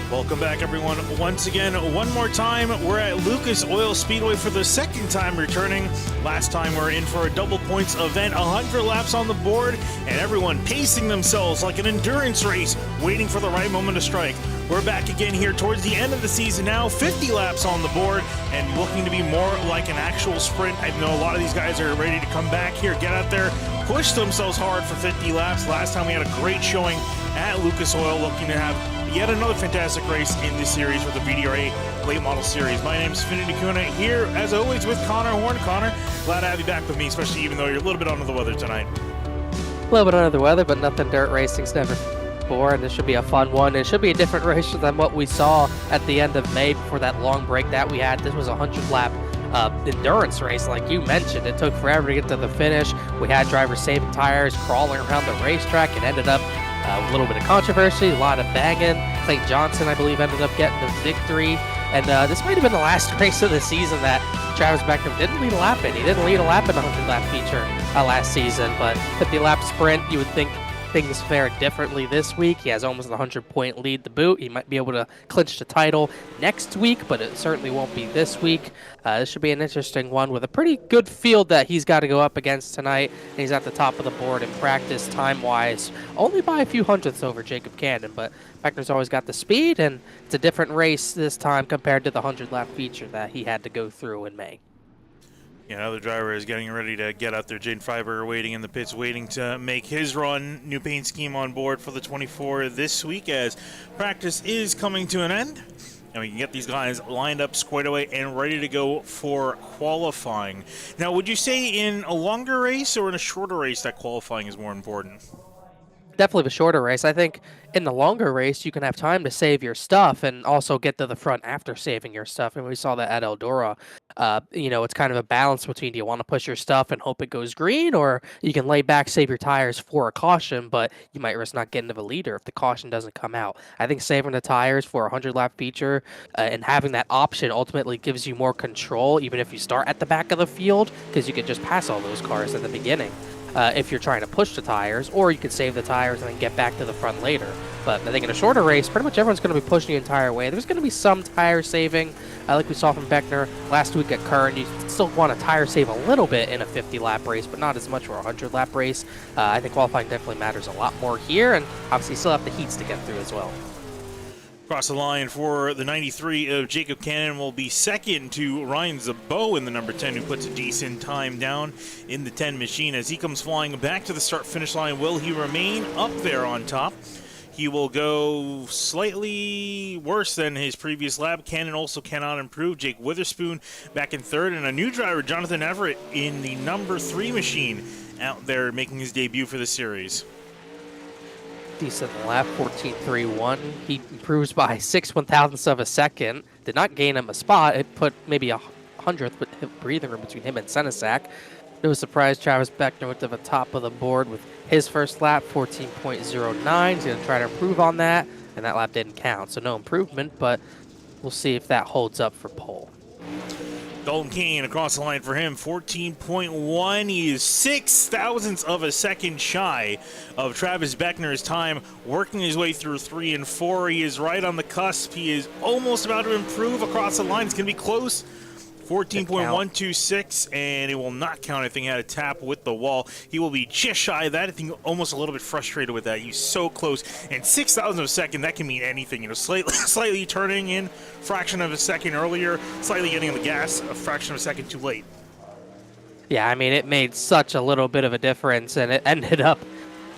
Welcome back, everyone. Once again, one more time, we're at Lucas Oil Speedway for the second time returning. Last time we were in for a double points event, 100 laps on the board, and everyone pacing themselves like an endurance race, waiting for the right moment to strike. We're back again here towards the end of the season now, 50 laps on the board, and looking to be more like an actual sprint. I know a lot of these guys are ready to come back here, get out there, push themselves hard for 50 laps. Last time we had a great showing at Lucas Oil, looking to have yet another fantastic race in this series with the VDRA Late Model Series. My name is Finity Kuna, here as always with Connor Horn. Connor, glad to have you back with me, especially even though you're a little bit under the weather tonight. A little bit under the weather, but nothing dirt racing's never before, and this should be a fun one. It should be a different race than what we saw at the end of May before that long break that we had. This was a 100-lap endurance race, like you mentioned. It took forever to get to the finish. We had drivers saving tires, crawling around the racetrack. It ended up a little bit of controversy, a lot of banging. Clayton Johnson, I believe, ended up getting the victory. And this might have been the last race of the season that Travis Beckner didn't lead a lap in. He didn't lead a lap in a 100-lap feature last season, but 50-lap sprint, you would think things fare differently this week. He has almost a 100-point lead to boot. He might be able to clinch the title next week, but it certainly won't be this week. This should be an interesting one with a pretty good field that he's got to go up against tonight. And he's at the top of the board in practice time-wise, only by a few hundredths over Jacob Cannon, but Beckner's always got the speed, and it's a different race this time compared to the 100-lap feature that he had to go through in May. Yeah, another driver is getting ready to get out there. Jaden Freiberger waiting in the pits, waiting to make his run. New paint scheme on board for the 24 this week as practice is coming to an end. And we can get these guys lined up, squared away, and ready to go for qualifying. Now, would you say in a longer race or in a shorter race that qualifying is more important? Definitely the shorter race. I think in the longer race, you can have time to save your stuff and also get to the front after saving your stuff. And we saw that at Eldora. It's kind of a balance between, do you want to push your stuff and hope it goes green, or you can lay back, save your tires for a caution, but you might risk not getting to the leader if the caution doesn't come out. I think saving the tires for a 100-lap feature and having that option ultimately gives you more control, even if you start at the back of the field, because you can just pass all those cars at the beginning. If you're trying to push the tires, or you can save the tires and then get back to the front later. But I think in a shorter race, pretty much everyone's going to be pushing the entire way. There's going to be some tire saving, like we saw from Beckner last week at Kern. You still want to tire save a little bit in a 50-lap race, but not as much for a 100-lap race. I think qualifying definitely matters a lot more here, and obviously you still have the heats to get through as well. Across the line for the 93 of Jacob Cannon will be second to Ryan Zabot in the number 10, who puts a decent time down in the 10 machine. As he comes flying back to the start-finish line, will he remain up there on top? He will go slightly worse than his previous lap. Cannon also cannot improve. Jake Witherspoon back in third, and a new driver, Jonathan Everett, in the number 3 machine, out there making his debut for the series. Decent lap, 14.31. He improves by 6/1000ths of a second. Did not gain him a spot. It put maybe a 100th breathing room between him and Senesac. It was surprised Travis Beckner went to the top of the board with his first lap, 14.09. He's going to try to improve on that, and that lap didn't count, so no improvement, but we'll see if that holds up for pole. Dalton Kane across the line for him, 14.1. He is 0.06 of a second shy of Travis Beckner's time, working his way through 3 and 4. He is right on the cusp. He is almost about to improve across the line. It's going to be close. 14.126, and it will not count. I think he had a tap with the wall. He will be just shy of that. I think almost a little bit frustrated with that. He's so close, and 0.06 of a second, that can mean anything. Slightly turning in, fraction of a second earlier, slightly getting on the gas, a fraction of a second too late. Yeah, I mean, it made such a little bit of a difference, and it ended up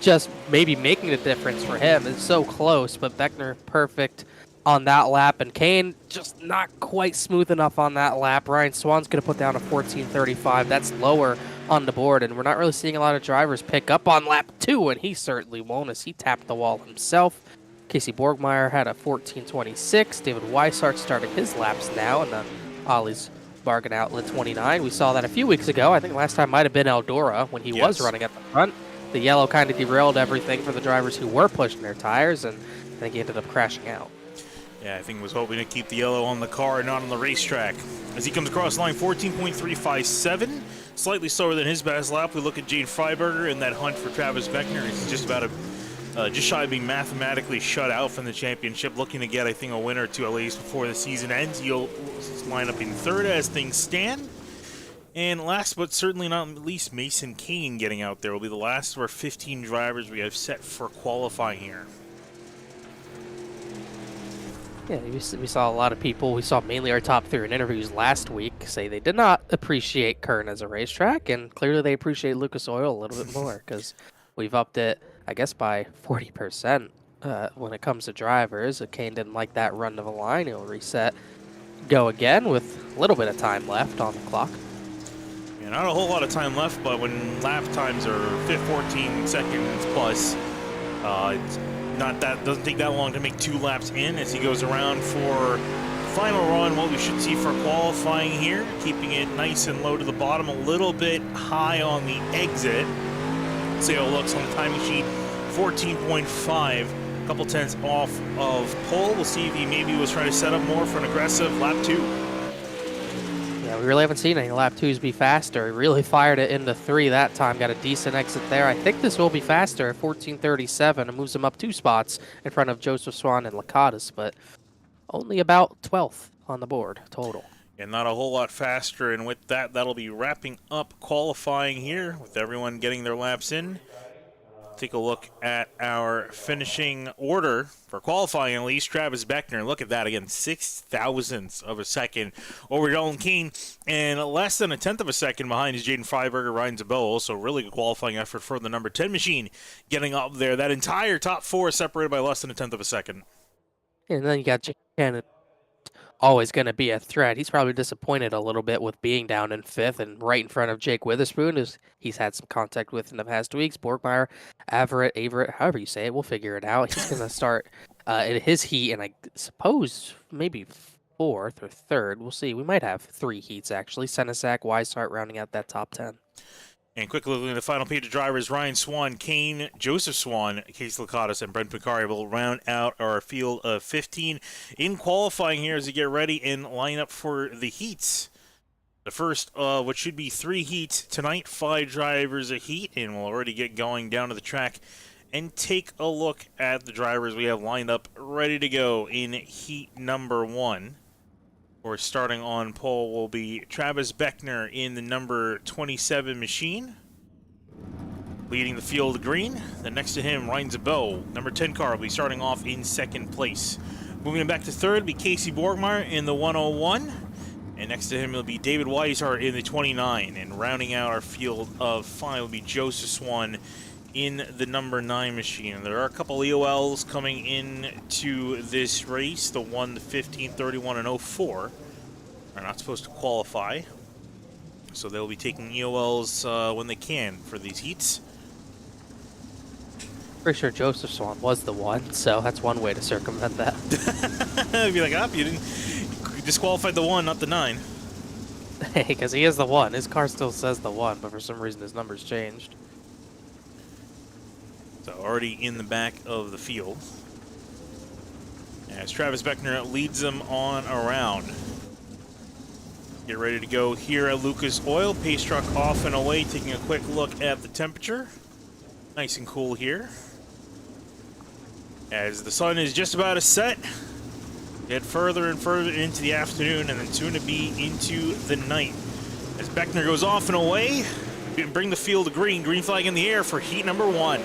just maybe making the difference for him. It's so close, but Beckner perfect on that lap, and Kane just not quite smooth enough on that lap. Ryan Swan's going to put down a 14.35. That's lower on the board, and we're not really seeing a lot of drivers pick up on lap 2, and he certainly won't as he tapped the wall himself. Casey Borgmeyer had a 14.26. David Weishart starting his laps now, and Ollie's bargain outlet 29. We saw that a few weeks ago. I think last time might have been Eldora when he was running at the front. The yellow kind of derailed everything for the drivers who were pushing their tires, and I think he ended up crashing out. Yeah, I think he was hoping to keep the yellow on the car and not on the racetrack. As he comes across the line, 14.357, slightly slower than his best lap. We look at Jaden Freiberger in that hunt for Travis Beckner. He's just about to just shy of being mathematically shut out from the championship, looking to get, I think, a win or two at least before the season ends. He'll line up in third as things stand. And last but certainly not least, Mason Kane getting out there will be the last of our 15 drivers we have set for qualifying here. Yeah, we saw a lot of people, we saw mainly our top 3 in interviews last week say they did not appreciate Kern as a racetrack, and clearly they appreciate Lucas Oil a little bit more, because we've upped it, I guess, by 40% when it comes to drivers. Kane didn't like that run to the line. He'll reset, go again with a little bit of time left on the clock. Yeah, not a whole lot of time left, but when lap times are 14 seconds plus, it's doesn't take that long to make 2 laps in as he goes around for final run. What we should see for qualifying here, keeping it nice and low to the bottom, a little bit high on the exit. See how it looks on the timing sheet. 14.5, a couple tenths off of pole. We'll see if he maybe was trying to set up more for an aggressive lap 2. Yeah, we really haven't seen any lap 2s be faster. He really fired it into 3 that time. Got a decent exit there. I think this will be faster at 14:37. It moves him up 2 spots in front of Joseph Swan and Lakatos, but only about 12th on the board total. And not a whole lot faster. And with that, that'll be wrapping up qualifying here with everyone getting their laps in. Take a look at our finishing order for qualifying at least. Travis Beckner, look at that again, 6 thousandths of a second over Dylan Keene, and less than a tenth of a second behind is Jaden Freiberger, Ryan Zabel. So really good qualifying effort for the number 10 machine getting up there. That entire top 4 separated by less than a tenth of a second. And then you got Jake Cannon, always going to be a threat. He's probably disappointed a little bit with being down in 5th and right in front of Jake Witherspoon, who he's had some contact with in the past weeks. Borgmeyer, Averett, however you say it, we'll figure it out. He's going to start in his heat, and I suppose maybe 4th or 3rd. We'll see. We might have 3 heats, actually. Senesac, Weishart rounding out that top 10. And quickly looking at the final page of drivers, Ryan Swan, Kane, Joseph Swan, Casey Lakatos, and Brent Picari will round out our field of 15 in qualifying here as we get ready and line up for the heats. The first, what should be 3 heats tonight, 5 drivers a heat, and we'll already get going down to the track and take a look at the drivers we have lined up ready to go in heat number 1. We're starting on pole will be Travis Beckner in the number 27 machine, leading the field green. Then next to him, Ryan Zabel, number 10 car, will be starting off in 2nd place. Moving back to 3rd will be Casey Borgmeyer in the 101. And next to him will be David Weishart in the 29. And rounding out our field of 5 will be Joseph Swan in the number 9 machine. And there are a couple EOLs coming in to this race. The 1, the 15, 31, and 04 are not supposed to qualify. So they'll be taking EOLs when they can for these heats. Pretty sure Joseph Swan was the 1, so that's one way to circumvent that. I'd be like, you didn't. You disqualified the 1, not the 9. Hey, because he is the 1. His car still says the 1, but for some reason his number's changed. So already in the back of the field. As Travis Beckner leads them on around. Get ready to go here at Lucas Oil. Pace truck off and away, taking a quick look at the temperature. Nice and cool here. As the sun is just about to set. Get further and further into the afternoon and then soon to be into the night. As Beckner goes off and away, we can bring the field to green. Green flag in the air for heat number 1.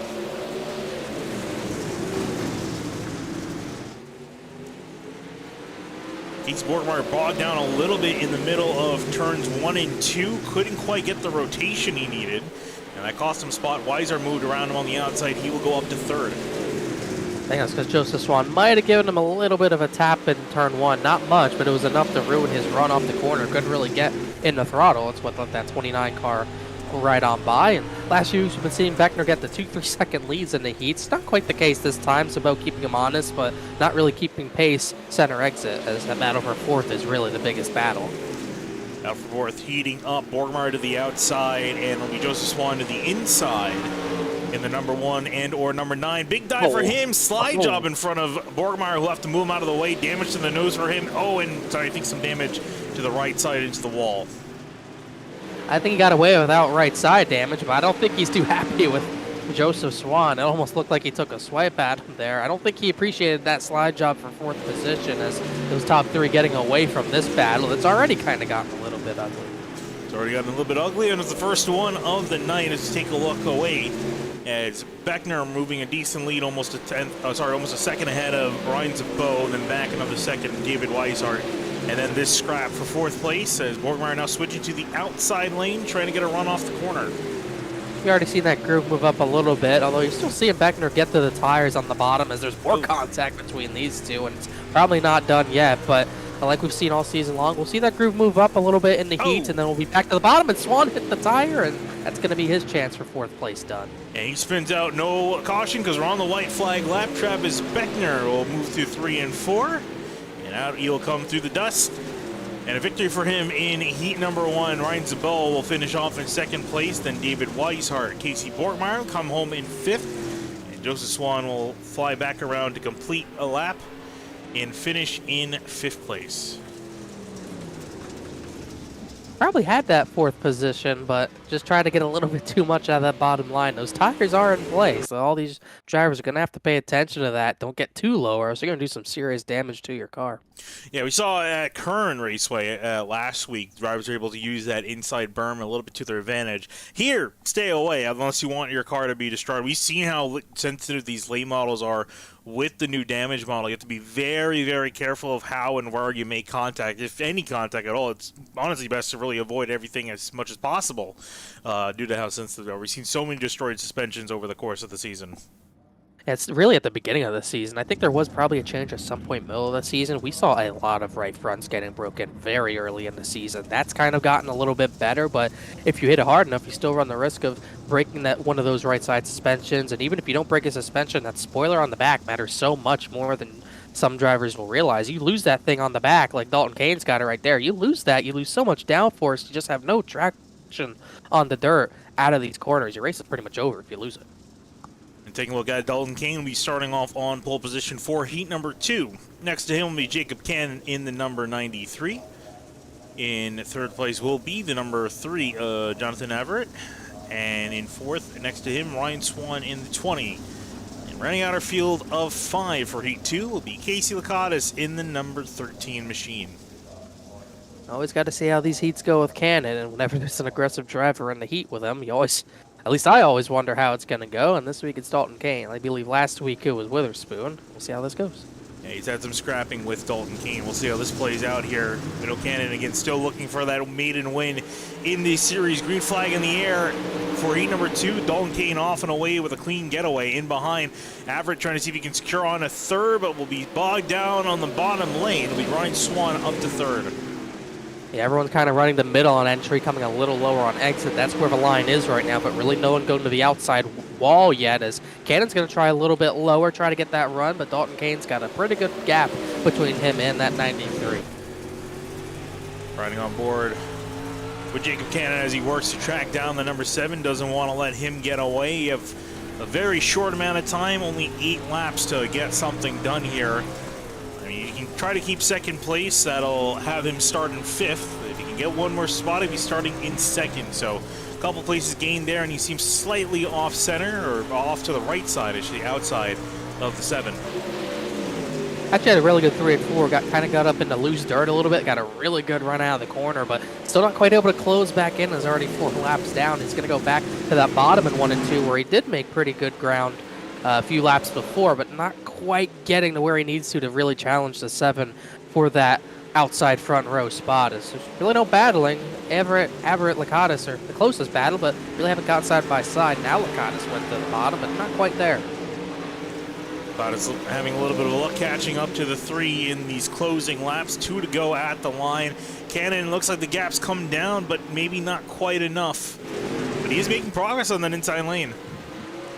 Keith Borgmeyer bogged down a little bit in the middle of turns 1 and 2. Couldn't quite get the rotation he needed. And that cost him spot. Weiser moved around him on the outside. He will go up to 3rd. I think that's because Joseph Swan might have given him a little bit of a tap in turn 1. Not much, but it was enough to ruin his run off the corner. Couldn't really get in the throttle. It's what let that 29 car right on by. And last few weeks we've been seeing Beckner get the 2-3 second leads in the heats. Not quite the case this time. It's about keeping him honest, but not really keeping pace center exit, as that battle for 4th is really the biggest battle. Out for 4th, heating up. Borgmeyer to the outside, and it'll be Joseph Swan to the inside in the number 1 and or number 9. Big dive for him. Slide job in front of Borgmeyer, who'll have to move him out of the way. Damage to the nose for him. Oh, and sorry, I think some damage to the right side into the wall. I think he got away without right side damage, but I don't think he's too happy with Joseph Swan. It almost looked like he took a swipe at him there. I don't think he appreciated that slide job for 4th position, as those top 3 getting away from this battle. It's already kind of gotten a little bit ugly. It's already gotten a little bit ugly, and it's the first one of the night. Let's take a look away as Beckner moving a decent lead, almost a second ahead of Ryan Zabo, then back another second David Weishart. And then this scrap for 4th place as Borgmeyer now switching to the outside lane, trying to get a run off the corner. We already seen that groove move up a little bit, although you're still seeing Beckner get to the tires on the bottom as there's more contact between these two, and it's probably not done yet, but like we've seen all season long, we'll see that groove move up a little bit in the heat, and then we'll be back to the bottom, and Swan hit the tire, and that's going to be his chance for 4th place done. And he spins out, no caution, because we're on the white flag lap. Travis Beckner will move through 3 and 4, and out he'll come through the dust. And a victory for him in heat number 1. Ryan Zabel will finish off in 2nd place. Then David Weishart, Casey Borgmeyer will come home in 5th. And Joseph Swan will fly back around to complete a lap and finish in 5th place. Probably had that 4th position, but just trying to get a little bit too much out of that bottom line. Those tires are in place, so all these drivers are going to have to pay attention to that. Don't get too low, or else you're going to do some serious damage to your car. Yeah, we saw at Kern Raceway last week, drivers are able to use that inside berm a little bit to their advantage. Here, stay away unless you want your car to be destroyed. We've seen how sensitive these late models are with the new damage model. You have to be very, very careful of how and where you make contact, if any contact at all. It's honestly best to really avoid everything as much as possible due to how sensitive they are. We've seen so many destroyed suspensions over the course of the season. It's really at the beginning of the season. I think there was probably a change at some point middle of the season. We saw a lot of right fronts getting broken very early in the season. That's kind of gotten a little bit better, but if you hit it hard enough, you still run the risk of breaking that one of those right side suspensions. And even if you don't break a suspension, that spoiler on the back matters so much more than some drivers will realize. You lose that thing on the back, like Dalton Kane's got it right there. You lose that, you lose so much downforce, you just have no traction on the dirt out of these corners. Your race is pretty much over if you lose it. Taking a look at Dalton Kane, will be starting off on pole position for heat number 2. Next to him will be Jacob Cannon in the number 93. In 3rd place will be the number 3, Jonathan Everett. And in 4th, next to him, Ryan Swan in the 20. And running out our field of 5 for heat 2 will be Casey Lakatos in the number 13 machine. Always got to see how these heats go with Cannon, and whenever there's an aggressive driver in the heat with him, you always... At least I always wonder how it's going to go, and this week it's Dalton Kane. I believe last week it was Witherspoon. We'll see how this goes. Yeah, he's had some scrapping with Dalton Kane. We'll see how this plays out here. Middle Cannon, again, still looking for that maiden win in the series. Green flag in the air for heat number 2. Dalton Kane off and away with a clean getaway. In behind, Everett trying to see if he can secure on a 3rd, but will be bogged down on the bottom lane. It'll be Ryan Swan up to 3rd. Yeah, everyone's kind of running the middle on entry, coming a little lower on exit. That's where the line is right now, but really no one going to the outside wall yet, as Cannon's going to try a little bit lower, try to get that run, but Dalton Kane's got a pretty good gap between him and that 93. Riding on board with Jacob Cannon as he works to track down the number 7. Doesn't want to let him get away. You have a very short amount of time, only 8 laps to get something done here. You can try to keep 2nd place. That'll have him start in 5th. If he can get one more spot, he'll be starting in 2nd. So a couple places gained there, and he seems slightly off center, or off to the right side, actually, outside of the 7. Actually had a really good 3 and 4. Kind of got up into loose dirt a little bit. Got a really good run out of the corner, but still not quite able to close back in. Is already 4 laps down. He's going to go back to that bottom in 1 and 2, where he did make pretty good ground a few laps before, but not quite getting to where he needs to really challenge the 7 for that outside front row spot. There's really no battling. Everett, Lakatos are the closest battle, but really haven't got side by side. Now Lakatos went to the bottom, but not quite there. Lakatos having a little bit of luck catching up to the 3 in these closing laps. 2 to go at the line. Cannon looks like the gap's come down, but maybe not quite enough. But he is making progress on that inside lane.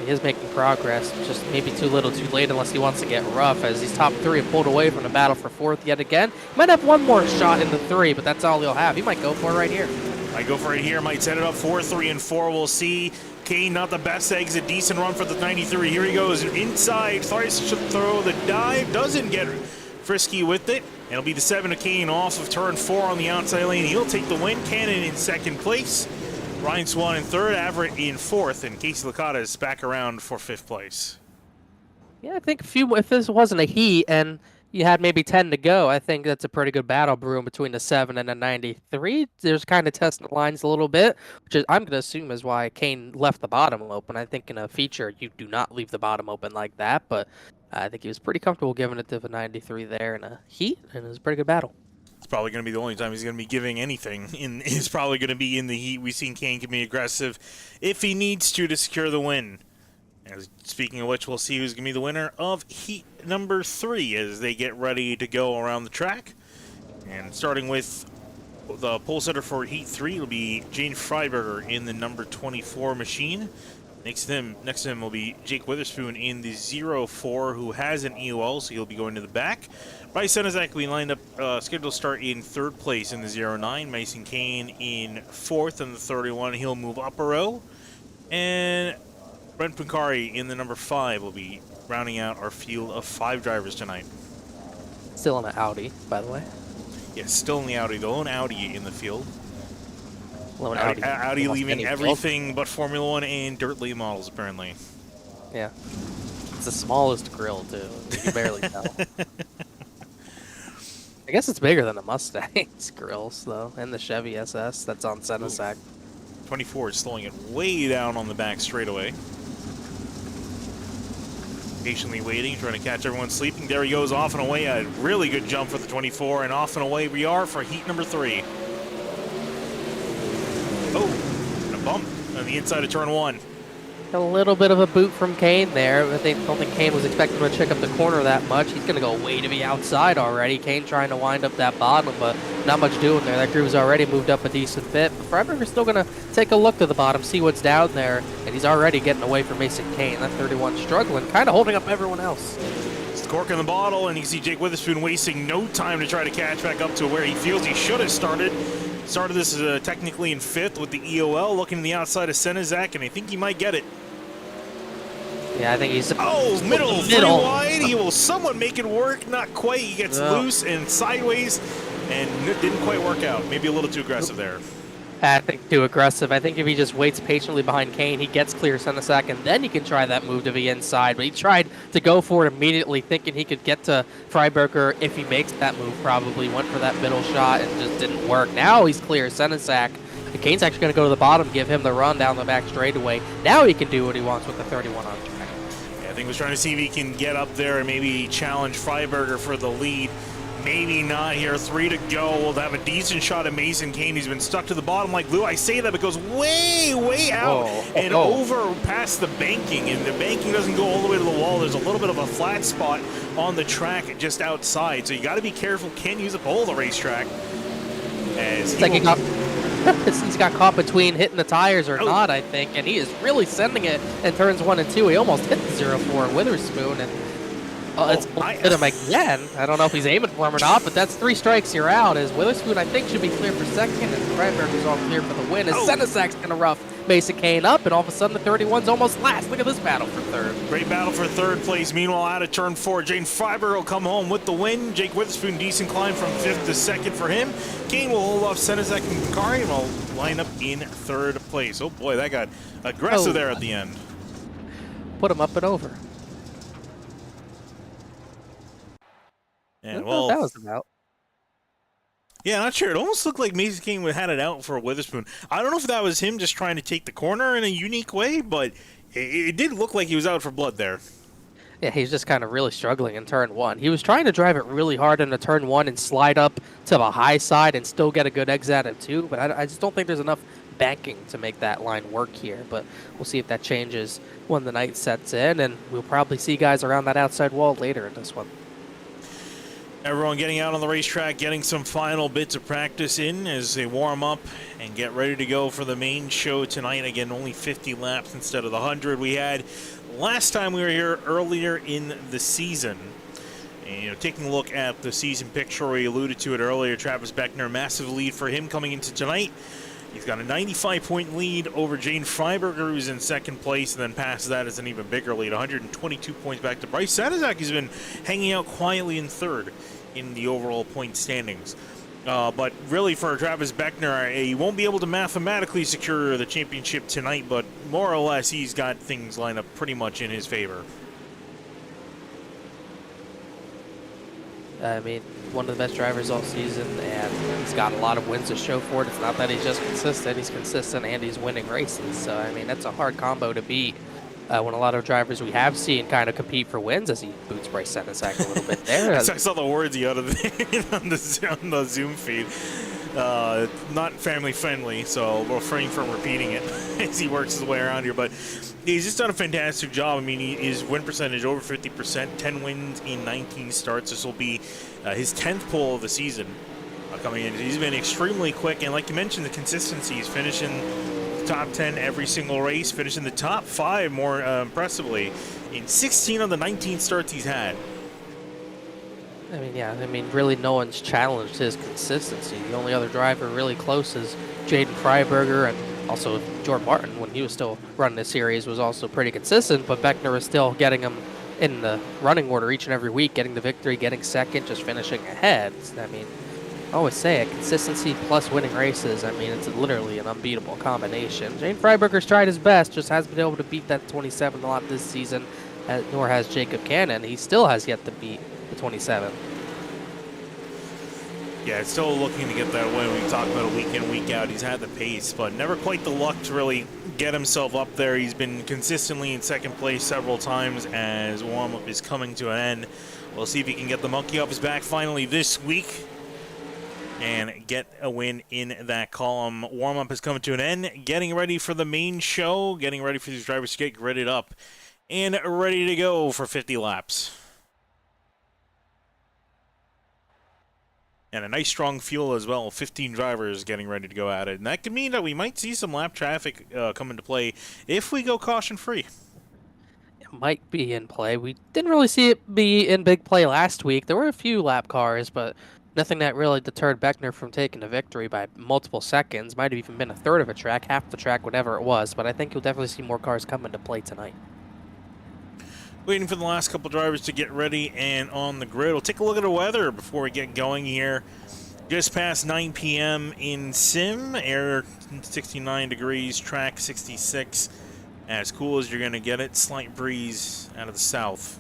He is making progress, just maybe too little too late unless he wants to get rough, as these top 3 have pulled away from the battle for 4th yet again. He might have one more shot in the 3, but that's all he'll have. He might go for it right here. Might go for it here, might set it up for 3 and 4. We'll see. Kane, not the best exit, decent run for the 93. Here he goes, inside, tries to throw the dive, doesn't get frisky with it. It'll be the 7 of Kane off of turn 4 on the outside lane. He'll take the win. Cannon in 2nd place. Ryan Swan in third, Averett in fourth, and Casey Licata is back around for fifth place. Yeah, I think if this wasn't a heat and you had maybe 10 to go, I think that's a pretty good battle brewing between the 7 and the 93. There's kind of testing the lines a little bit, which is, I'm going to assume is why Kane left the bottom open. I think in a feature, you do not leave the bottom open like that, but I think he was pretty comfortable giving it to the 93 there in a heat, and it was a pretty good battle. It's probably going to be the only time he's going to be giving anything. It's probably going to be in the heat. We've seen Kane can be aggressive if he needs to secure the win. And speaking of which, we'll see who's going to be the winner of heat number 3 as they get ready to go around the track. And starting with the pole setter for heat 3, it'll be Jane Freiberger in the number 24 machine. Next to him will be Jake Witherspoon in the 04, who has an EOL, so he'll be going to the back. Bryce Senizak will be lined up, scheduled to start in third place in the 09. Mason Kane in fourth in the 31. He'll move up a row. And Brent Pincari in the number 5 will be rounding out our field of 5 drivers tonight. Still in an Audi, by the way. Yes, still in the Audi, the lone Audi in the field. Audi leaving everything but Formula 1 and dirt late models, apparently. Yeah. It's the smallest grill, too. You can barely tell. I guess it's bigger than the Mustang's grills, though, and the Chevy SS that's on Senizak. 24 is slowing it way down on the back straightaway. Patiently waiting, trying to catch everyone sleeping. There he goes, off and away. A really good jump for the 24, and off and away we are for heat number 3. Oh, and a bump on the inside of turn 1. A little bit of a boot from Kane there. I don't think Kane was expecting him to check up the corner that much. He's going to go way to the outside already. Kane trying to wind up that bottom, but not much doing there. That groove's already moved up a decent bit. But Freiberger's still going to take a look to the bottom, see what's down there, and he's already getting away from Mason Kane. That 31 struggling, kind of holding up everyone else. It's the cork in the bottle, and you can see Jake Witherspoon wasting no time to try to catch back up to where he feels he should have started. Started this technically in 5th with the EOL, looking to the outside of Senizak, and I think he might get it. Yeah, I think he's... Oh, middle. 3 wide. He will somewhat make it work. Not quite. He gets loose and sideways, and it didn't quite work out. Maybe a little too aggressive there. I think too aggressive. I think if he just waits patiently behind Kane, he gets clear Senizak, and then he can try that move to the inside. But he tried to go for it immediately, thinking he could get to Freiberger if he makes that move, probably. Went for that middle shot and just didn't work. Now he's clear Senizak. And Kane's actually going to go to the bottom, give him the run down the back straightaway. Now he can do what he wants with the 31 on track. Yeah, I think he was trying to see if he can get up there and maybe challenge Freiberger for the lead. Maybe not here. 3 to go. We'll have a decent shot at Mason Kane. He's been stuck to the bottom like glue. I say that, but it goes way, way out and over past the banking. And the banking doesn't go all the way to the wall. There's a little bit of a flat spot on the track just outside. So you got to be careful. Can't use up all the racetrack. As it's like he's got caught between hitting the tires or not, I think. And he is really sending it in turns 1 and 2. He almost hit the 04 Witherspoon. And it's hit him again. I don't know if he's aiming for him or not, but that's 3 strikes, you're out. As Witherspoon, I think, should be clear for second, and Freiberger's all clear for the win. As Senizak's going to rough Mason Kane up, and all of a sudden the 31's almost last. Look at this battle for third. Great battle for third place. Meanwhile, out of turn 4, Jane Freiberger will come home with the win. Jake Witherspoon, decent climb from 5th to 2nd for him. Kane will hold off Senizak and Pincari, and will line up in 3rd place. Oh boy, that got aggressive there at the end. Put him up and over. And well, that was about. Yeah, not sure. It almost looked like Mason Kane had it out for Witherspoon. I don't know if that was him just trying to take the corner in a unique way, but it did look like he was out for blood there. Yeah, he's just kind of really struggling in turn 1. He was trying to drive it really hard into turn 1 and slide up to the high side and still get a good exit out of 2, but I just don't think there's enough banking to make that line work here. But we'll see if that changes when the night sets in, and we'll probably see guys around that outside wall later in this one. Everyone getting out on the racetrack, getting some final bits of practice in as they warm up and get ready to go for the main show tonight. Again, only 50 laps instead of the 100 we had last time we were here earlier in the season. And, taking a look at the season picture, we alluded to it earlier, Travis Beckner, massive lead for him coming into tonight. He's got a 95-point lead over Jane Freiberger, who's in 2nd place, and then past that is an even bigger lead, 122 points back to Bryce Senizak, who's been hanging out quietly in 3rd in the overall point standings. But really for Travis Beckner, he won't be able to mathematically secure the championship tonight, but more or less he's got things lined up pretty much in his favor. I mean, one of the best drivers all season, and he's got a lot of wins to show for it. It's not that he's just consistent, he's consistent and he's winning races. So, I mean, that's a hard combo to beat when a lot of drivers we have seen kind of compete for wins, as he boots Bryce Sennisek a little bit there. I saw the words he uttered on the Zoom feed. Not family friendly, so we'll refrain from repeating it as he works his way around here. But he's just done a fantastic job. I mean, his win percentage over 50%, 10 wins in 19 starts. This will be his 10th pole of the season coming in. He's been extremely quick, and like you mentioned, the consistency. He's finishing top 10 every single race, finishing the top 5 more impressively in 16 of the 19 starts he's had. I mean, yeah, I mean, really no one's challenged his consistency. The only other driver really close is Jaden Freiberger, and also Jordan Martin, when he was still running the series, was also pretty consistent, but Beckner was still getting him in the running order each and every week, getting the victory, getting second, just finishing ahead. I mean, I always say it, consistency plus winning races, I mean, it's literally an unbeatable combination. Jaden Freiberger's tried his best, just hasn't been able to beat that 27 a lot this season, nor has Jacob Cannon. He still has yet to beat the 27. Yeah, it's still looking to get that win. We talk about it week in, week out. He's had the pace, but never quite the luck to really get himself up there. He's been consistently in second place several times as warm-up is coming to an end. We'll see if he can get the monkey off his back finally this week and get a win in that column. Warm-up is coming to an end. Getting ready for the main show, getting ready for these drivers to get gridded up and ready to go for 50 laps. And a nice strong fuel as well. 15 drivers getting ready to go at it. And that could mean that we might see some lap traffic come into play if we go caution-free. It might be in play. We didn't really see it be in big play last week. There were a few lap cars, but nothing that really deterred Beckner from taking the victory by multiple seconds. Might have even been a third of a track, half the track, whatever it was. But I think you'll definitely see more cars come into play tonight. Waiting for the last couple drivers to get ready and on the grid. We'll take a look at the weather before we get going here. Just past 9 p.m. in Sim. Air 69 degrees, track 66. As cool as you're going to get it. Slight breeze out of the south.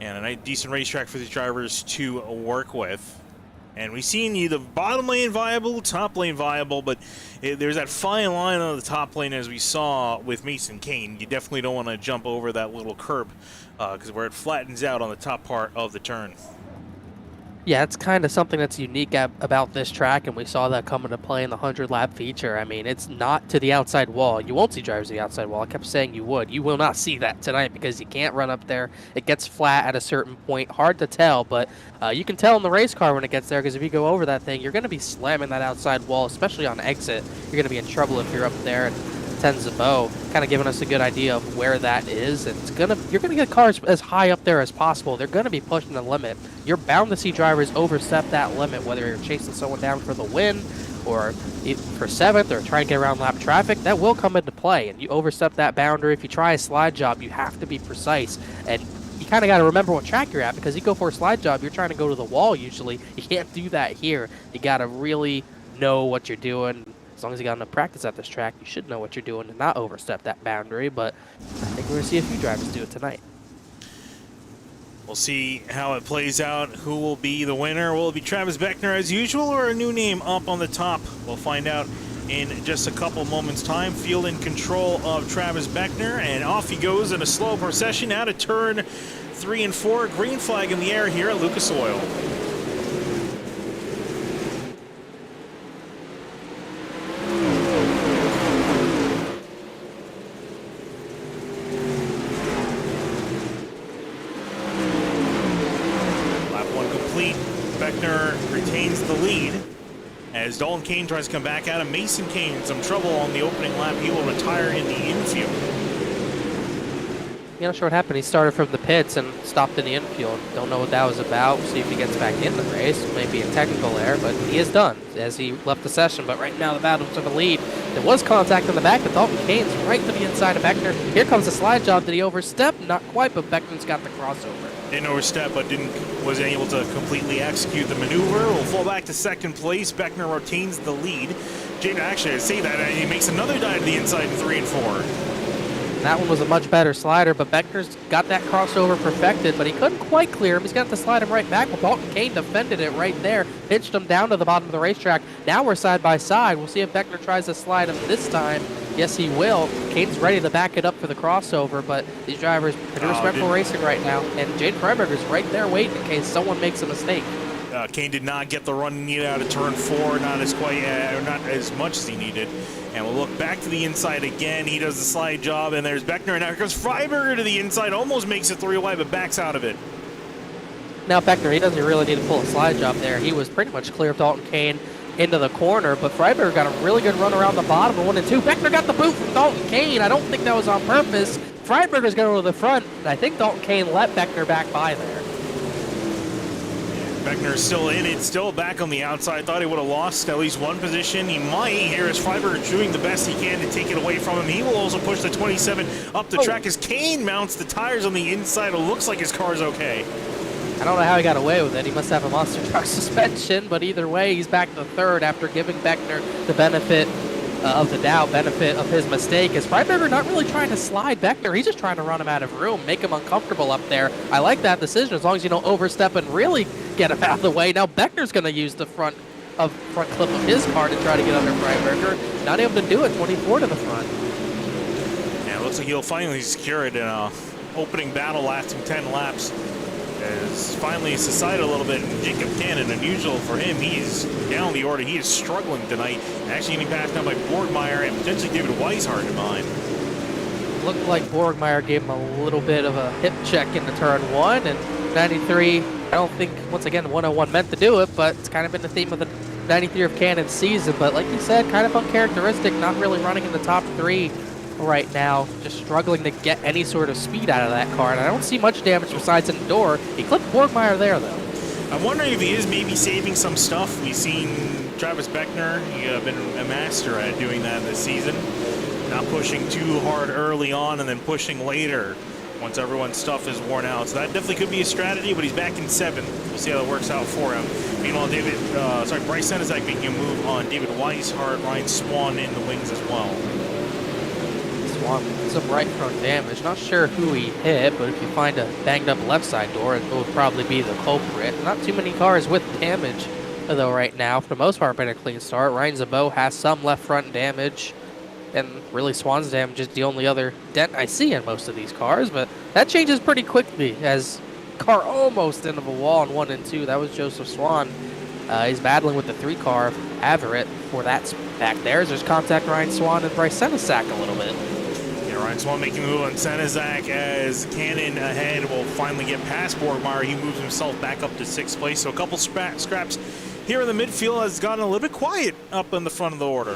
And a nice, decent racetrack for these drivers to work with. And we've seen either bottom lane viable, top lane viable, but there's that fine line on the top lane as we saw with Mason Kane. You definitely don't want to jump over that little curb because where it flattens out on the top part of the turn. Yeah, it's kind of something that's unique about this track, and we saw that come into play in the 100-lap feature. I mean, it's not to the outside wall. You won't see drivers to the outside wall. I kept saying you would. You will not see that tonight because you can't run up there. It gets flat at a certain point. Hard to tell, but you can tell in the race car when it gets there because if you go over that thing, you're going to be slamming that outside wall, especially on exit. You're going to be in trouble if you're up there. And Tenzabo kind of giving us a good idea of where that is. And you're gonna get cars as high up there as possible. They're gonna be pushing the limit. You're bound to see drivers overstep that limit, whether you're chasing someone down for the win or for 7th or trying to get around lap traffic. That will come into play, and you overstep that boundary. If you try a slide job, you have to be precise, and you kind of got to remember what track you're at, because you go for a slide job, you're trying to go to the wall usually. You can't do that here. You got to really know what you're doing. As long as you got enough practice at this track, you should know what you're doing and not overstep that boundary, but I think we're going to see a few drivers do it tonight. We'll see how it plays out. Who will be the winner? Will it be Travis Beckner as usual or a new name up on the top? We'll find out in just a couple moments' time. Field in control of Travis Beckner, and off he goes in a slow procession out of turn 3 and 4. Green flag in the air here at Lucas Oil. Beckner retains the lead as Dalton Kane tries to come back at him. Mason Kane in some trouble on the opening lap. He will retire in the infield. You're not sure what happened. He started from the pits and stopped in the infield. Don't know what that was about. We'll see if he gets back in the race. Maybe a technical error, but he is done as he left the session. But right now the battle to the lead. There was contact in the back, but Dalton Kane's right to the inside of Beckner. Here comes the slide job. Did he overstep? Not quite, but Beckner's got the crossover. Didn't overstep, but wasn't able to completely execute the maneuver. Will fall back to second place. Beckner retains the lead. Jaden, actually, I say that, and he makes another dive to the inside in 3 and 4. That one was a much better slider, but Beckner's got that crossover perfected, but he couldn't quite clear him. He's got to slide him right back. Well, Dalton Kane defended it right there, pinched him down to the bottom of the racetrack. Now we're side by side. We'll see if Beckner tries to slide him this time. Yes, he will. Kane's ready to back it up for the crossover, but these drivers pretty respectful racing right now. And Jaden Freiberger's right there waiting in case someone makes a mistake. Kane did not get the run he needed out of turn 4, not as much as he needed. And we'll look back to the inside again. He does the slide job, and there's Beckner. And now here comes Freiberger to the inside, almost makes it 3 wide, but backs out of it. Now Beckner, he doesn't really need to pull a slide job there. He was pretty much clear of Dalton Kane into the corner, but Freiberger got a really good run around the bottom of 1 and 2. Beckner got the boot from Dalton Kane. I don't think that was on purpose. Freiberger's going to the front, and I think Dalton Kane let Beckner back by there. Beckner's still in it, still back on the outside. Thought he would have lost at least one position. He might. Here is Freiberger doing the best he can to take it away from him. He will also push the 27 up the track as Kane mounts the tires on the inside. It looks like his car's okay. I don't know how he got away with it. He must have a monster truck suspension, but either way, he's back to third after giving Beckner the benefit of the doubt, benefit of his mistake. Is Freiberger not really trying to slide Beckner? He's just trying to run him out of room, make him uncomfortable up there. I like that decision as long as you don't overstep and really get him out of the way. Now Beckner's going to use the front clip of his car to try to get under Freiberger. Not able to do it, 24 to the front. Yeah, it looks like he'll finally secure it in a opening battle lasting 10 laps. Has finally subsided a little bit. Jacob Cannon, unusual for him, he's down the order. He is struggling tonight. Actually getting passed down by Borgmeyer and potentially David Weishart in mind. Looked like Borgmeyer gave him a little bit of a hip check into turn 1, and 93, I don't think, once again, 101 meant to do it, but it's kind of been the theme of the 93 of Cannon's season. But like you said, kind of uncharacteristic, not really running in the top 3 right now, just struggling to get any sort of speed out of that car, and I don't see much damage besides in the door. He clipped Borgmeyer there, though. I'm wondering if he is maybe saving some stuff. We've seen Travis Beckner, he's been a master at doing that this season. Not pushing too hard early on and then pushing later once everyone's stuff is worn out. So that definitely could be a strategy, but he's back in 7th. We'll see how that works out for him. Meanwhile, Bryce Senezak making a move on David Weishart, Ryan Swan in the wings as well. Some right front damage. Not sure who he hit, but if you find a banged up left side door, it will probably be the culprit. Not too many cars with damage, though, right now. For the most part, been a clean start. Ryan Zabot has some left front damage, and really Swan's damage is the only other dent I see in most of these cars, but that changes pretty quickly as car almost into the wall in 1 and 2. That was Joseph Swan. He's battling with the 3 car, Averett, for that back there. There's contact Ryan Swan and Bryce Senezak a little bit. Ryan Swan making a move on Senezak as Cannon ahead will finally get past Borgmeyer. He moves himself back up to 6th place. So a couple scraps here in the midfield has gotten a little bit quiet up in the front of the order.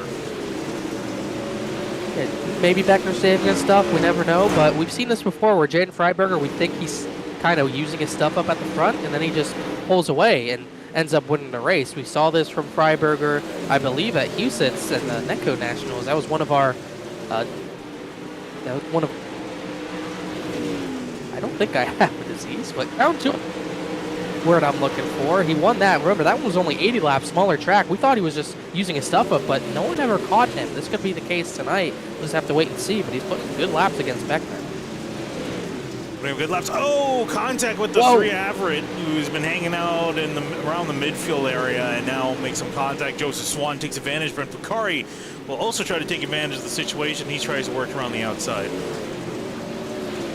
Maybe Beckner saving his stuff, we never know, but we've seen this before where Jaden Freiberger, we think he's kind of using his stuff up at the front, and then he just pulls away and ends up winning the race. We saw this from Freiberger, I believe, at Houston's and the Netco Nationals. That was one of our I don't think I have a disease, but round 2 word I'm looking for. He won that. Remember, that one was only 80 laps, smaller track. We thought he was just using his stuff up, but no one ever caught him. This could be the case tonight. We'll just have to wait and see, but he's putting good laps against Beckner. Good laps. Oh, contact with the 3 Averett, who's been hanging out around the midfield area and now makes some contact. Joseph Swan takes advantage. Brent Picari will also try to take advantage of the situation. He tries to work around the outside.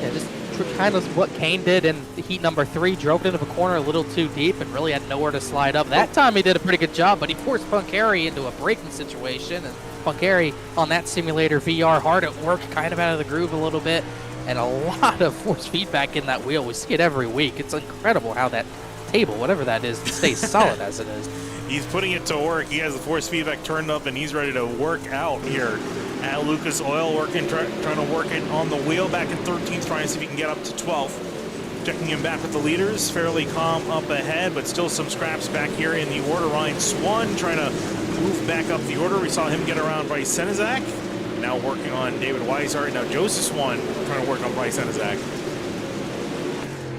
Yeah, just kind of what Kane did in heat number 3, drove into the corner a little too deep and really had nowhere to slide up. That time he did a pretty good job, but he forced Punkari into a braking situation, and Punkari on that simulator VR hard at work, kind of out of the groove a little bit, and a lot of force feedback in that wheel. We see it every week. It's incredible how that table, whatever that is, stays solid as it is. He's putting it to work. He has the force feedback turned up, and he's ready to work out here at Lucas Oil, trying to work it on the wheel. Back in 13th, trying to see if he can get up to 12th. Checking him back with the leaders, fairly calm up ahead, but still some scraps back here in the order. Ryan Swan trying to move back up the order. We saw him get around Bryce Senezak. Now working on David Weishart. Now Joseph Swan trying to work on Bryce Senezak.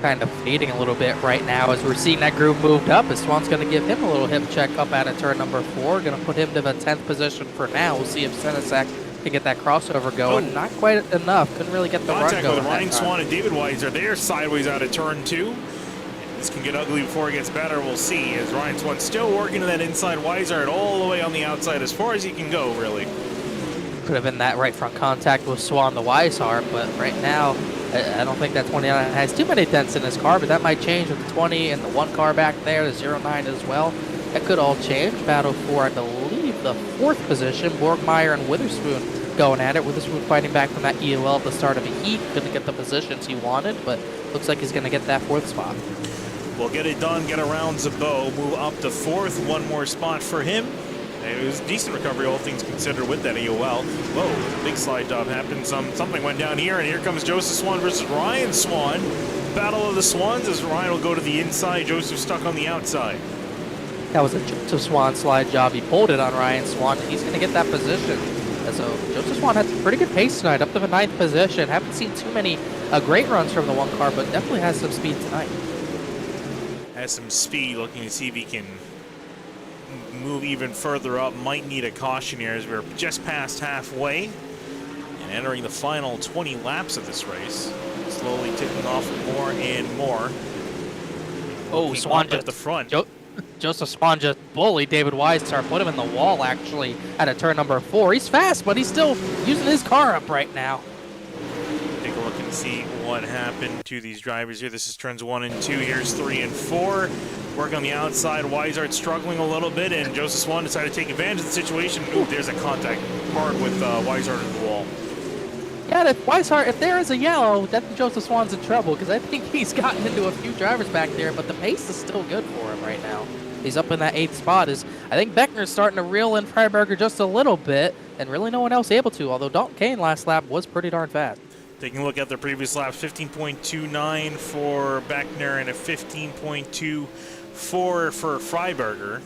kind of fading a little bit right now as we're seeing that groove moved up. As Swan's going to give him a little hip check up out of turn number 4. Going to put him to the 10th position for now. We'll see if Senesac can get that crossover going. Not quite enough. Couldn't really get the run going. Contact with Ryan Swan and David Weiser. They are sideways out of turn 2. This can get ugly before it gets better. We'll see, as Ryan Swan still working to that inside. Weiser all the way on the outside as far as he can go, really. Could have been that right front contact with Swan the Weishart, but right now I don't think that 29 has too many dents in his car, but that might change with the 20 and the 1 car back there, the 09 as well. That could all change. Battle for, I believe, the 4th position. Borgmeyer and Witherspoon going at it. Witherspoon fighting back from that EOL at the start of the heat. Couldn't get the positions he wanted, but looks like he's going to get that 4th spot. We'll get it done, get around Zabot, move up to 4th. 1 more spot for him. It was a decent recovery, all things considered, with that EOL. Whoa, big slide job happened. Something went down here, and here comes Joseph Swan versus Ryan Swan. Battle of the Swans as Ryan will go to the inside. Joseph stuck on the outside. That was a Joseph Swan slide job. He pulled it on Ryan Swan, and he's going to get that position. So Joseph Swan had pretty good pace tonight, up to the 9th position. Haven't seen too many great runs from the 1 car, but definitely has some speed tonight. Has some speed, looking to see if he can move even further up. Might need a caution here as we're just past halfway and entering the final 20 laps of this race. Slowly ticking off more and more. Oh, Swan at the front. Joseph Swan just bullied David Weishart, put him in the wall actually at a turn number 4. He's fast, but he's still using his car up right now. Take a look and see what happened to these drivers here. This is turns 1 and 2. Here's 3 and 4. Work on the outside. Weishart struggling a little bit, and Joseph Swan decided to take advantage of the situation. Ooh, there's a contact hard with Weishart in the wall. Yeah, if Weishart, if there is a yellow, then Joseph Swan's in trouble, because I think he's gotten into a few drivers back there, but the pace is still good for him right now. He's up in that 8th spot. I think Beckner's starting to reel in Freiberger just a little bit, and really no one else able to, although Dalton Kane last lap was pretty darn fast. Taking a look at their previous laps, 15.29 for Beckner and a 15.24 for Freiberger.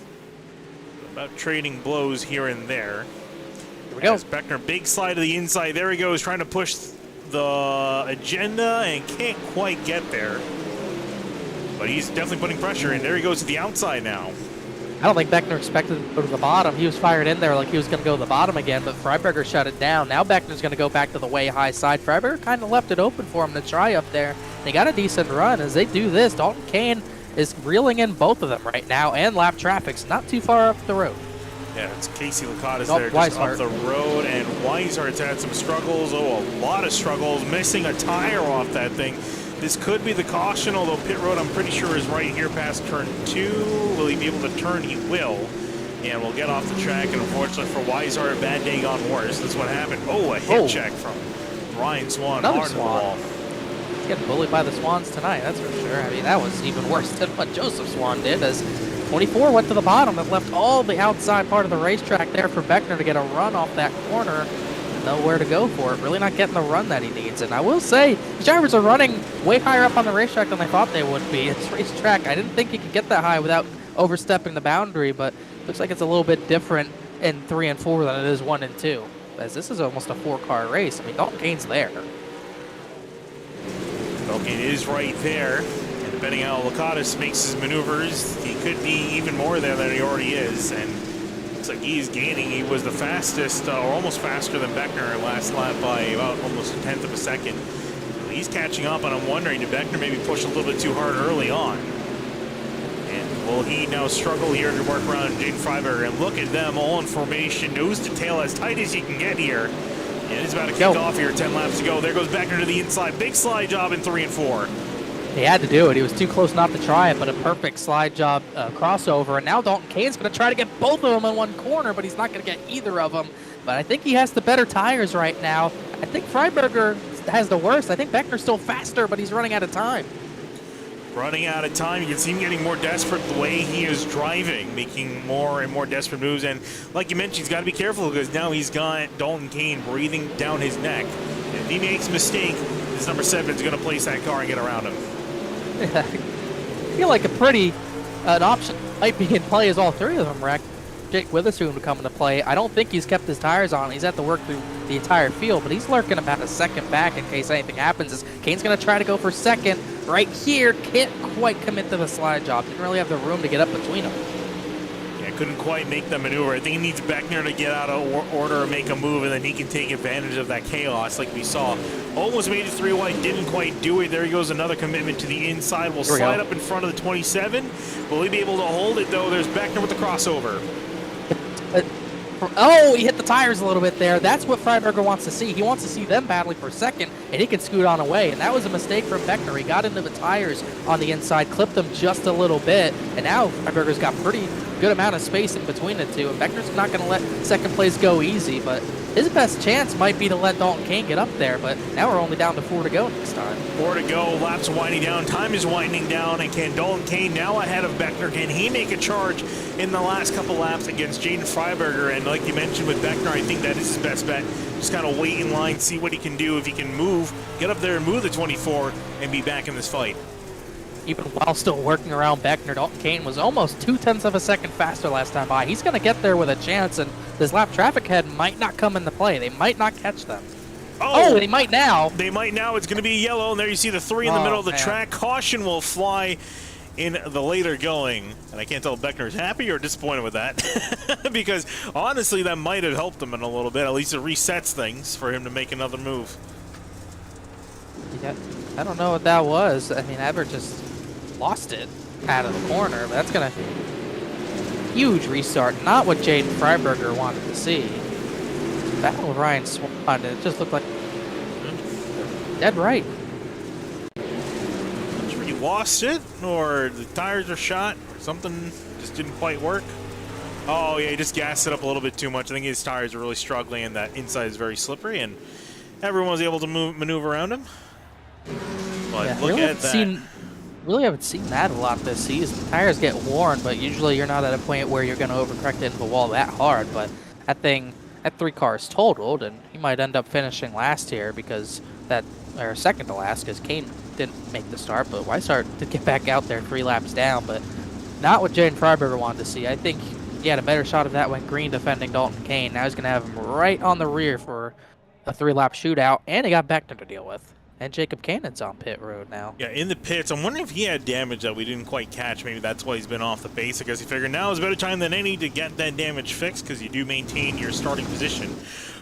About trading blows here and there. Here we go. As Beckner, big slide to the inside. There he goes, trying to push the agenda and can't quite get there. But he's definitely putting pressure in. There he goes to the outside now. I don't think Beckner expected to go to the bottom. He was fired in there like he was going to go to the bottom again, but Freiberger shut it down. Now Beckner's going to go back to the way high side. Freiberger kind of left it open for him to try up there. They got a decent run. As they do this, Dalton Kane is reeling in both of them right now, and lap traffic's not too far up the road. Yeah, it's Casey Licata's there just up the road, and Weishart's had some struggles. Oh, a lot of struggles, missing a tire off that thing. This could be the caution, although pit road, I'm pretty sure, is right here past turn 2. Will he be able to turn? He will. And we'll get off the track, and unfortunately for Weishart, a bad day gone worse. This is what happened. Oh, a hit check from Ryan Swan. Another Swan. He's getting bullied by the Swans tonight, that's for sure. I mean, that was even worse than what Joseph Swan did, as 24 went to the bottom. That left all the outside part of the racetrack there for Beckner to get a run off that corner. Nowhere to go for it. Really not getting the run that he needs. And I will say, the drivers are running way higher up on the racetrack than they thought they would be. It's racetrack. I didn't think you could get that high without overstepping the boundary, but looks like it's a little bit different in 3 and 4 than it is 1 and 2. As this is almost a 4-car race. I mean, Dalton Kane's there. Dalton Kane is right there. And depending on how Licata makes his maneuvers, he could be even more there than he already is. And looks like he's gaining. He was the fastest, or almost faster than Beckner last lap by about almost 1/10 of a second. He's catching up, and I'm wondering, did Beckner maybe push a little bit too hard early on? And will he now struggle here to work around Jaden Freiberger? And look at them all in formation, nose to tail, as tight as he can get here. And it's about to kick off here, 10 laps to go. There goes Beckner to the inside. Big slide job in 3 and 4. He had to do it. He was too close not to try it, but a perfect slide job crossover. And now Dalton Kane's going to try to get both of them in one corner, but he's not going to get either of them. But I think he has the better tires right now. I think Freiberger has the worst. I think Beckner's still faster, but he's running out of time. Running out of time. You can see him getting more desperate the way he is driving, making more and more desperate moves. And like you mentioned, he's got to be careful because now he's got Dalton Kane breathing down his neck. And if he makes a mistake, his number 7 is going to place that car and get around him. I feel like an option might be in play as all 3 of them wrecked. Jake Witherspoon to come into play. I don't think he's kept his tires on. He's had to work through the entire field, but he's lurking about a second back in case anything happens. As Kane's going to try to go for second right here. Can't quite commit to the slide job. Didn't really have the room to get up between them. Yeah, couldn't quite make the maneuver. I think he needs Beckner to get out of order and make a move, and then he can take advantage of that chaos like we saw. Almost made it 3 wide, didn't quite do it. There he goes, another commitment to the inside. Will slide up in front of the 27. Will he be able to hold it, though? There's Beckner with the crossover. Oh, he hit the tires a little bit there. That's what Freiberger wants to see. He wants to see them battling for second, and he can scoot on away. And that was a mistake from Beckner. He got into the tires on the inside, clipped them just a little bit, and now Freiberger's got pretty good amount of space in between the two. And Beckner's not going to let second place go easy, but his best chance might be to let Dalton Kane get up there. But now we're only down to 4 to go next time. 4 to go. Laps winding down. Time is winding down. And can Dalton Kane now ahead of Beckner? Can he make a charge in the last couple laps against Jaden Freiberger? And like you mentioned with Beckner, I think that is his best bet. Just kind of wait in line, see what he can do. If he can move, get up there and move the 24 and be back in this fight. Even while still working around Beckner, Dalton Kane was almost 0.2 of a second faster last time by. He's going to get there with a chance, and this lap traffic head might not come into play. They might not catch them. Oh, they might now. They might now. It's going to be yellow, and there you see the 3 in the middle of the track. Caution will fly in the later going. And I can't tell if Beckner's happy or disappointed with that. Because, honestly, that might have helped him in a little bit. At least it resets things for him to make another move. Yeah, I don't know what that was. I mean, Everett just lost it out of the corner, but that's going to huge restart. Not what Jaden Freiberger wanted to see. Battle with Ryan Swan, and it just looked like dead right. Not sure he lost it, or the tires are shot, or something just didn't quite work. Oh yeah, he just gassed it up a little bit too much. I think his tires are really struggling, and that inside is very slippery, and everyone was able to maneuver around him. But yeah, look at that. Really haven't seen that a lot this season. Tires get worn, but usually you're not at a point where you're going to overcorrect into the wall that hard. But that thing, that 3 cars totaled, and he might end up finishing last here because that, or second to last, because Kane didn't make the start, but Weishart did get back out there 3 laps down, but not what Jaden Freiberger wanted to see. I think he had a better shot of that when Green defending Dalton Kane. Now he's going to have him right on the rear for a 3-lap shootout, and he got Beckner to deal with. And Jacob Cannon's on pit road now. Yeah, in the pits. I'm wondering if he had damage that we didn't quite catch. Maybe that's why he's been off the base. I guess he figured now is a better time than any to get that damage fixed because you do maintain your starting position.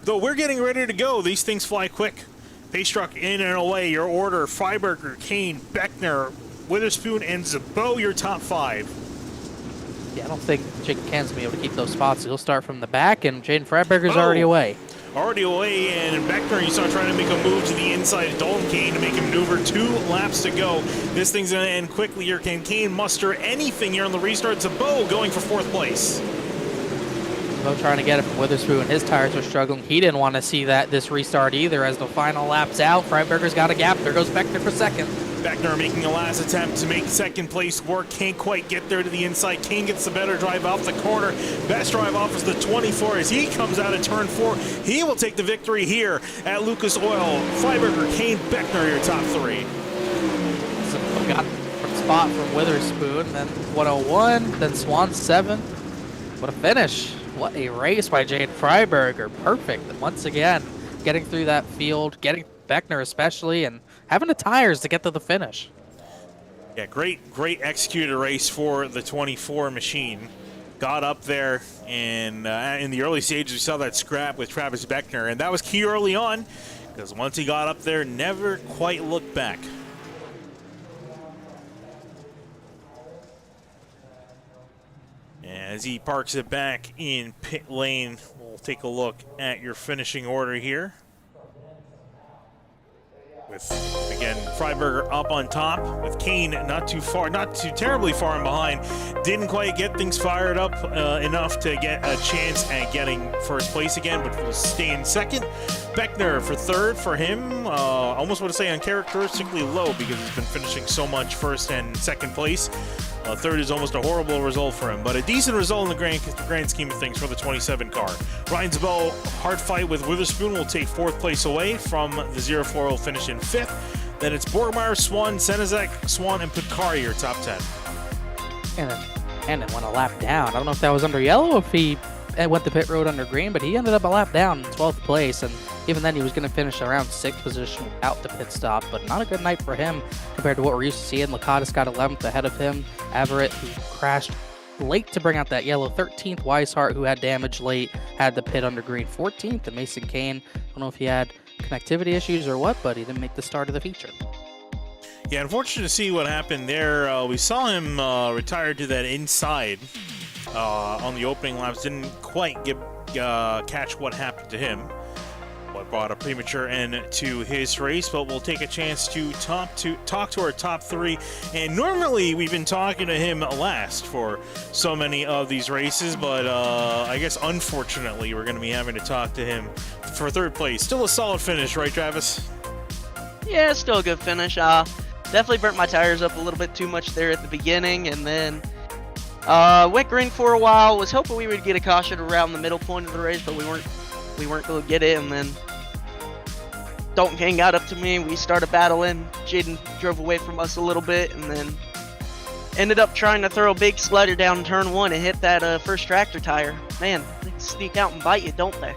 Though we're getting ready to go. These things fly quick. Pace truck in and away. Your order, Freiberger, Kane, Beckner, Witherspoon, and Zabo, your top 5. Yeah, I don't think Jacob Cannon's going to be able to keep those spots. He'll start from the back, and Jaden Freiberger's already away. Already away, and Beckner, you saw trying to make a move to the inside of Dalton Kane to make him maneuver. 2 laps to go. This thing's going to end quickly here. Can Kane muster anything here on the restart? Zabo going for 4th place. Zabo trying to get it from Witherspoon. His tires were struggling. He didn't want to see this restart either as the final lap's out. Freiberger's got a gap. There goes Beckner for second. Beckner making a last attempt to make second place work. Can't quite get there to the inside. Kane gets the better drive off the corner. Best drive off is the 24 as he comes out of turn 4. He will take the victory here at Lucas Oil. Freiberger, Kane, Beckner, your top 3. So got from spot from Witherspoon, then 101, then Swan 7. What a finish. What a race by Jaden Freiberger. Perfect. And once again, getting through that field, getting Beckner especially, and having the tires to get to the finish. Yeah, great executed race for the 24 machine. Got up there, and in the early stages, we saw that scrap with Travis Beckner, and that was key early on, because once he got up there, never quite looked back. As he parks it back in pit lane, we'll take a look at your finishing order here. With, again, Freiberger up on top, with Kane not too terribly far in behind. Didn't quite get things fired up enough to get a chance at getting first place again, but will stay in second. Beckner for 3rd for him. Almost want to say uncharacteristically low because he's been finishing so much first and second place. 3rd is almost a horrible result for him, but a decent result in the grand scheme of things for the 27 car. Ryan Zabo, hard fight with Witherspoon, will take 4th place away from the 04. Will finish in 5th. Then it's Borgmeyer, Swan, Senezek, Swan, and Picari, your top 10. And and went a lap down. I don't know if that was under yellow or if he went the pit road under green, but he ended up a lap down in 12th place, and even then he was going to finish around 6th position without the pit stop, but not a good night for him compared to what we're used to seeing. Lakatos got 11th ahead of him. Everett, who crashed late to bring out that yellow, 13th. Weishart, who had damage late, had the pit under green, 14th. And Mason Kane, I don't know if he had connectivity issues or what, but he didn't make the start of the feature. Yeah, unfortunate to see what happened there. We saw him retire to that inside on the opening laps. Didn't quite catch what happened to him. What brought a premature end to his race, but we'll take a chance to talk to our top 3. And normally we've been talking to him last for so many of these races, but I guess unfortunately we're going to be having to talk to him for 3rd place. Still a solid finish, right, Travis? Yeah, still a good finish. Definitely burnt my tires up a little bit too much there at the beginning, and then went green for a while. Was hoping we would get a caution around the middle point of the race, but we weren't going to get it. And then Dalton Kane got up to me. We started battling. Jaden drove away from us a little bit, and then ended up trying to throw a big slider down turn 1 and hit that first tractor tire. Man, they sneak out and bite you, don't they?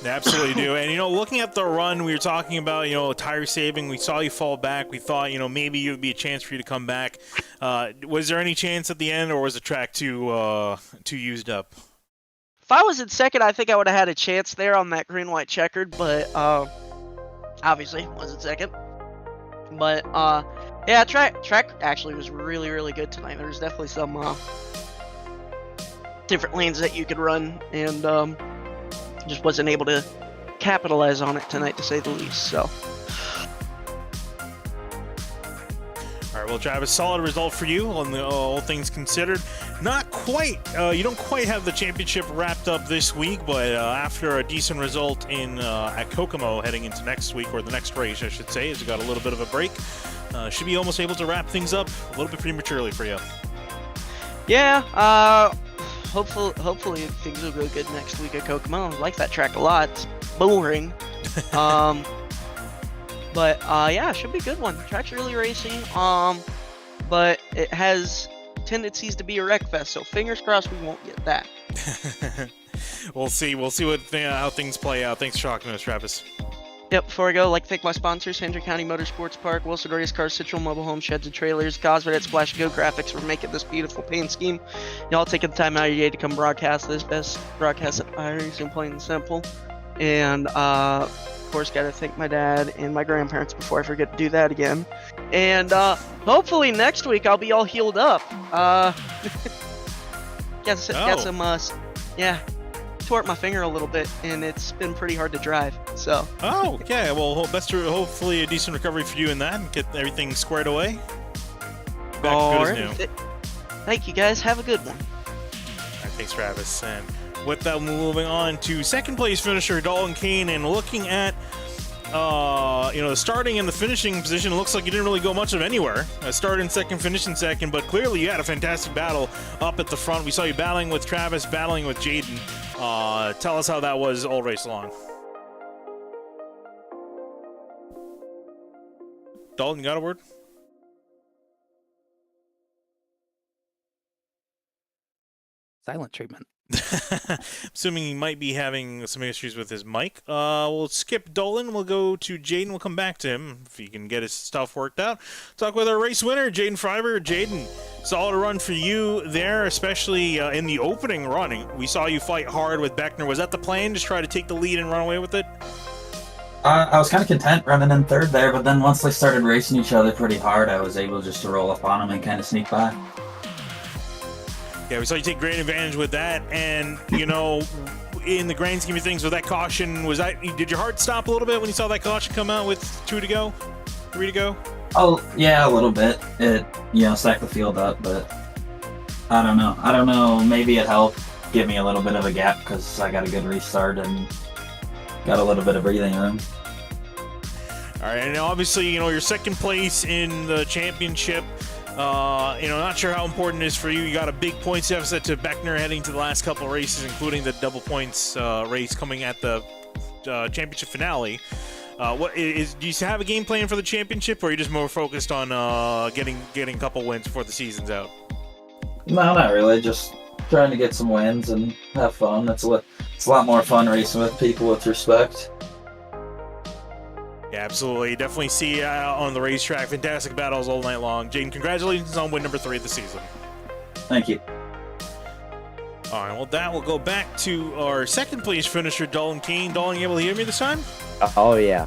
They absolutely do. And, looking at the run, we were talking about, tire saving. We saw you fall back. We thought, maybe it would be a chance for you to come back. Was there any chance at the end, or was the track too used up? If I was in second, I think I would have had a chance there on that green-white checkered, but obviously wasn't second. But yeah, track actually was really, really good tonight. There was definitely some different lanes that you could run, and just wasn't able to capitalize on it tonight, to say the least. So. All right, well, Travis, solid result for you on the all things considered. Not quite, you don't quite have the championship wrapped up this week, but after a decent result at Kokomo heading into next week, or the next race, I should say, as you got a little bit of a break, should be almost able to wrap things up a little bit prematurely for you. Yeah, hopefully things will go good next week at Kokomo. I like that track a lot. It's boring. But yeah, it should be a good one. The track's really racy, but it has tendencies to be a wreck fest, so fingers crossed we won't get that. We'll see how things play out. Thanks for talking to us, Travis. Yep, before I go, I'd like to thank my sponsors, Hendrick County Motorsports Park, Wilson Race Cars, Citral Mobile Home Sheds and Trailers, Gosford Splash Go Graphics for making this beautiful paint scheme. Y'all taking the time out of your day to come broadcast this best broadcast at iRacing, plain and simple. And of course, got to thank my dad and my grandparents before I forget to do that again. And hopefully next week I'll be all healed up. Got some, tore my finger a little bit, and it's been pretty hard to drive. So. Oh, okay. Well, hopefully a decent recovery for you in that, and get everything squared away. Back to good as new. Thank you, guys. Have a good one. All right, thanks, Travis. And with that, moving on to second place finisher Dalton Kane, and looking at the starting and the finishing position, it looks like you didn't really go much of anywhere. Start in second, finish in second, but clearly you had a fantastic battle up at the front. We saw you battling with Travis, battling with Jaden. Tell us how that was all race long. Dalton, you got a word? Silent treatment. Assuming he might be having some issues with his mic. We'll skip Dolan. We'll go to Jaden. We'll come back to him if he can get his stuff worked out. Talk with our race winner, Jaden Freiberg. Jaden, solid run for you there, especially in the opening running. We saw you fight hard with Beckner. Was that the plan, just try to take the lead and run away with it? I was kind of content running in third there, but then once they started racing each other pretty hard, I was able just to roll up on them and kind of sneak by. Yeah, we saw you take great advantage with that, and, in the grand scheme of things, with that caution, did your heart stop a little bit when you saw that caution come out with 3 to go? Oh, yeah, a little bit. It, stacked the field up, but I don't know. Maybe it helped give me a little bit of a gap because I got a good restart and got a little bit of breathing room. All right, and obviously, you're second place in the championship. Not sure how important it is for you. You got a big points deficit to Beckner heading to the last couple of races, including the double points race coming at the championship finale. Do you have a game plan for the championship, or are you just more focused on getting a couple wins before the season's out? No, not really. Just trying to get some wins and have fun. It's a lot more fun racing with people with respect. Yeah, absolutely. Definitely see on the racetrack. Fantastic battles all night long. Jaden, congratulations on win number 3 of the season. Thank you. All right, well, that will go back to our second place finisher, Dalton Kane. Dalton, you able to hear me this time? Oh yeah,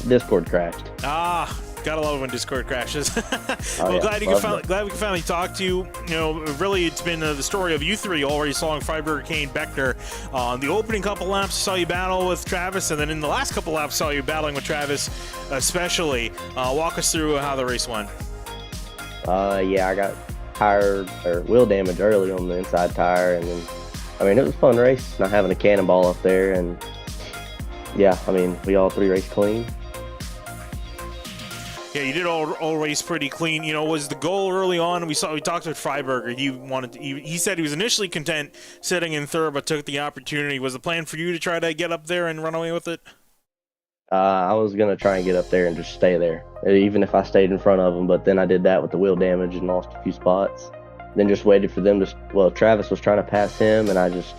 Discord crashed. Ah, gotta love it when Discord crashes. Oh, well, yeah. glad we can finally talk to you. You know, really, it's been the story of you three all race long: Freiberger, Kane, Beckner. The opening couple laps saw you battle with Travis, and then in the last couple laps saw you battling with Travis, especially. Walk us through how the race went. Yeah, I got tire or wheel damage early on the inside tire, and then I mean it was a fun race, not having a cannonball up there, and yeah, I mean we all 3 raced clean. Yeah, you did all race pretty clean. You know, was the goal early on? We talked with Freiberger. He said he was initially content sitting in third, but took the opportunity. Was the plan for you to try to get up there and run away with it? I was gonna try and get up there and just stay there, even if I stayed in front of them. But then I did that with the wheel damage and lost a few spots. Then just waited for them to. Well, Travis was trying to pass him, and I just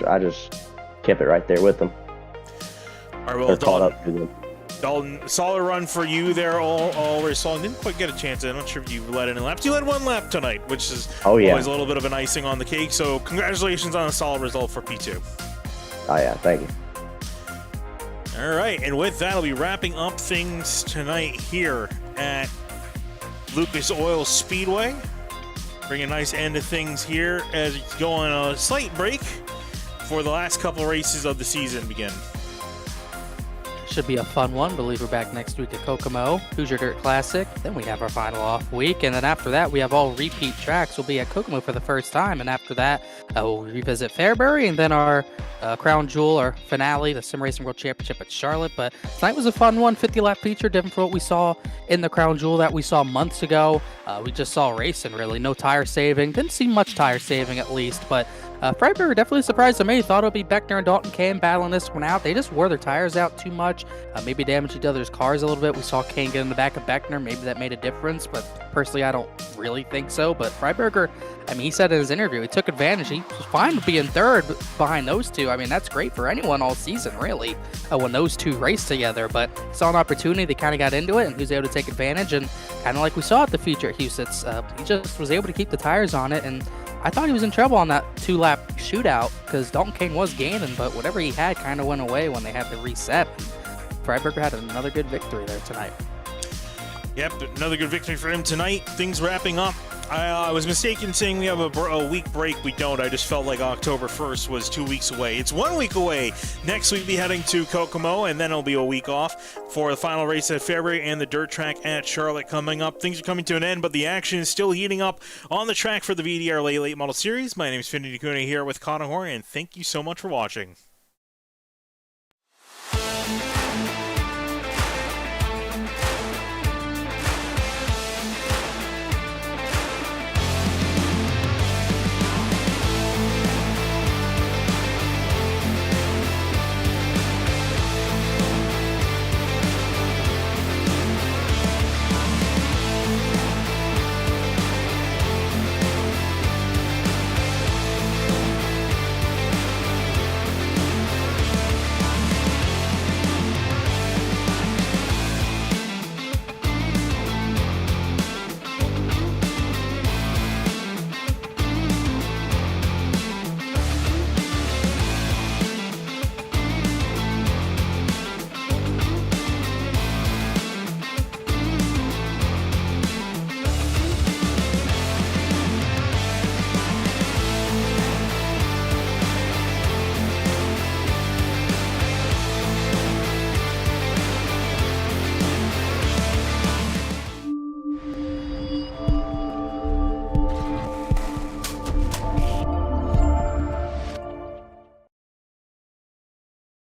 kept it right there with them. All right, well, caught up to them. Dalton, solid run for you there all race long. Didn't quite get a chance. I'm not sure if you led any laps. You led 1 lap tonight, which is always a little bit of an icing on the cake. So congratulations on a solid result for P2. Oh yeah, thank you. All right, and with that, I'll be wrapping up things tonight here at Lucas Oil Speedway. Bring a nice end to things here as we go on a slight break for the last couple races of the season begin. Should be a fun one. Believe we're back next week at Kokomo, Hoosier Dirt Classic. Then we have our final off week, and then after that we have all repeat tracks. We'll be at Kokomo for the first time, and after that we'll revisit Fairbury, and then our crown jewel, our finale, the Sim Racing World Championship at Charlotte. But tonight was a fun one, 50-lap feature, different from what we saw in the crown jewel that we saw months ago. We just saw racing, really. No tire saving. Didn't see much tire saving, at least, but Freiberger definitely surprised me. Thought it would be Beckner and Dalton Kane battling this one out. They just wore their tires out too much. Maybe damaged each other's cars a little bit. We saw Kane get in the back of Beckner. Maybe that made a difference, but personally, I don't really think so. But Freiberger, I mean, he said in his interview, he took advantage. He was fine to be in third behind those two. I mean, that's great for anyone all season, really, when those two race together. But saw an opportunity. They kind of got into it, and he was able to take advantage. And kind of like we saw at the feature at Houston, he just was able to keep the tires on it. And I thought he was in trouble on that 2-lap shootout because Dalton Kane was gaining, but whatever he had kind of went away when they had to reset. Freiberger had another good victory there tonight. Yep, another good victory for him tonight. Things wrapping up. I was mistaken saying we have a week break. We don't. I just felt like October 1st was 2 weeks away. It's 1 week away. Next week, we'll be heading to Kokomo, and then it'll be a week off for the final race at Fairbury and the dirt track at Charlotte coming up. Things are coming to an end, but the action is still heating up on the track for the VDRA Late Model Series. My name is Finny DeCuna here with Connor Horn, and thank you so much for watching.